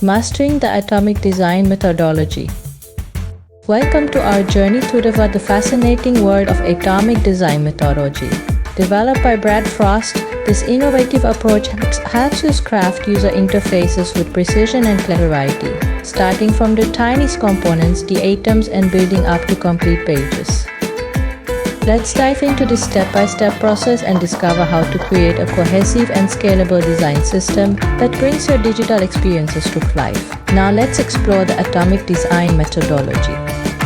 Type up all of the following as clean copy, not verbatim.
Mastering the Atomic Design Methodology. Welcome to our journey through the fascinating world of atomic design methodology. Developed by Brad Frost, this innovative approach helps you craft user interfaces with precision and clarity, starting from the tiniest components, the atoms, and building up to complete pages. Let's dive into this step-by-step process and discover how to create a cohesive and scalable design system that brings your digital experiences to life. Now let's explore the atomic design methodology.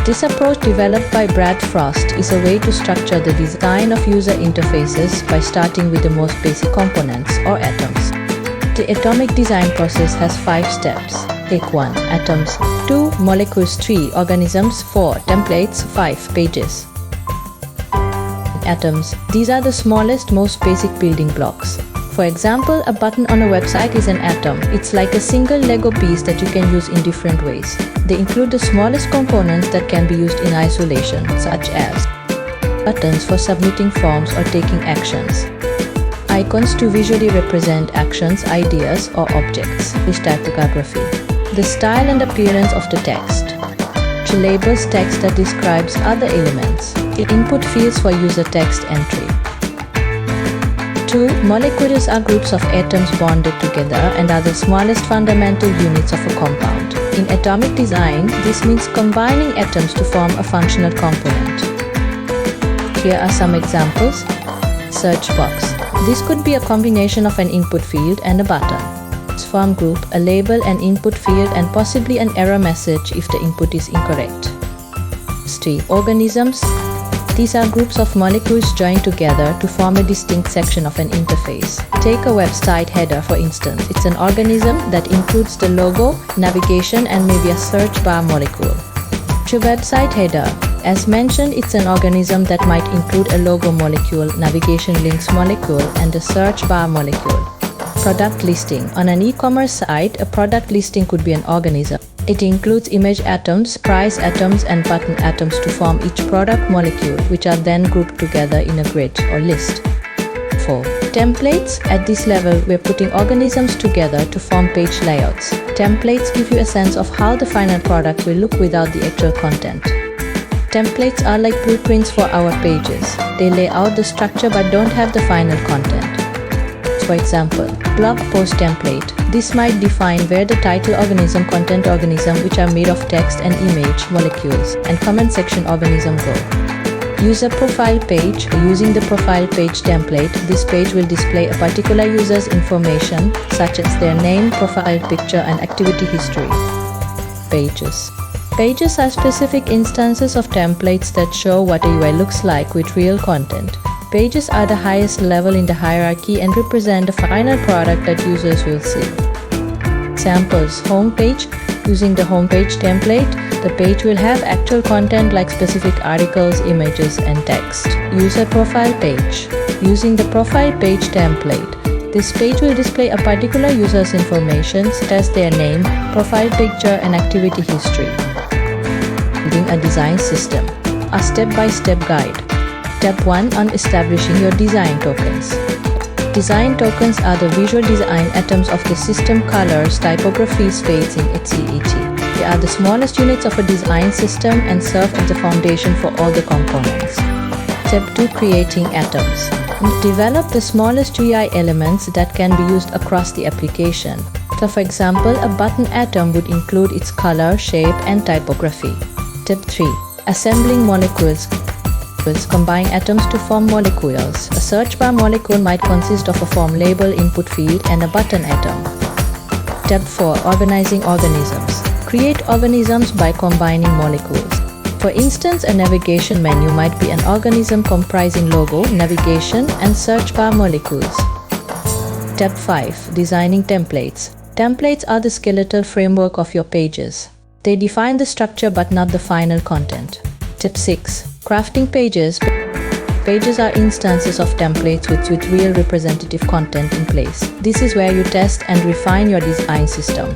This approach, developed by Brad Frost, is a way to structure the design of user interfaces by starting with the most basic components, or atoms. The atomic design process has 5 steps. Take 1. Atoms. 2. Molecules. 3. Organisms. 4. Templates. 5. Pages. Atoms. These are the smallest, most basic building blocks. For example, a button on a website is an atom. It's like a single Lego piece that you can use in different ways. They include the smallest components that can be used in isolation, such as buttons for submitting forms or taking actions, icons to visually represent actions, ideas, or objects, is typography, the style and appearance of the text, labels text that describes other elements, input fields for user text entry. 2. Molecules are groups of atoms bonded together and are the smallest fundamental units of a compound. In atomic design, this means combining atoms to form a functional component. Here are some examples. Search box. This could be a combination of an input field and a button. Form group, a label, an input field, and possibly an error message if the input is incorrect. 3. Organisms. These are groups of molecules joined together to form a distinct section of an interface. Take a website header, for instance. It's an organism that includes the logo, navigation, and maybe a search bar molecule. To website header. As mentioned, it's an organism that might include a logo molecule, navigation links molecule, and a search bar molecule. Product listing. On an e-commerce site, a product listing could be an organism. It includes image atoms, price atoms, and button atoms to form each product molecule, which are then grouped together in a grid or list. 4. Templates. At this level, we're putting organisms together to form page layouts. Templates give you a sense of how the final product will look without the actual content. Templates are like blueprints for our pages. They lay out the structure but don't have the final content. For example, blog post template. This might define where the title organism, content organism, which are made of text and image molecules, and comment section organism go. User profile page. Using the profile page template, this page will display a particular user's information such as their name, profile picture, and activity history. Pages. Pages are specific instances of templates that show what a UI looks like with real content. Pages are the highest level in the hierarchy and represent the final product that users will see. Examples. Homepage. Using the homepage template, the page will have actual content like specific articles, images, and text. User profile page. Using the profile page template, this page will display a particular user's information such as their name, profile picture, and activity history. Building a design system. A step-by-step guide. Step 1 on establishing your design tokens. Design tokens are the visual design atoms of the system: colors, typography, spacing, etc. They are the smallest units of a design system and serve as the foundation for all the components. Step 2. Creating atoms. Develop the smallest UI elements that can be used across the application. So for example, a button atom would include its color, shape, and typography. Step 3. Assembling molecules. Combine atoms to form molecules. A search bar molecule might consist of a form label, input field, and a button atom. Step 4. Organizing organisms. Create organisms by combining molecules. For instance, a navigation menu might be an organism comprising logo, navigation, and search bar molecules. Step 5. Designing templates. Templates are the skeletal framework of your pages. They define the structure but not the final content. Step 6. Crafting pages. Pages are instances of templates with real representative content in place. This is where you test and refine your design system.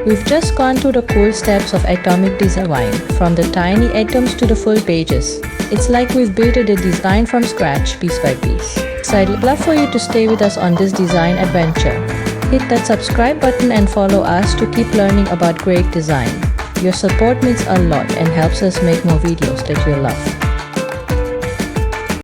We've just gone through the cool steps of atomic design, from the tiny atoms to the full pages. It's like we've built a design from scratch, piece by piece. So I'd love for you to stay with us on this design adventure. hit that subscribe button and follow us to keep learning about great design. Your support means a lot and helps us make more videos that you love.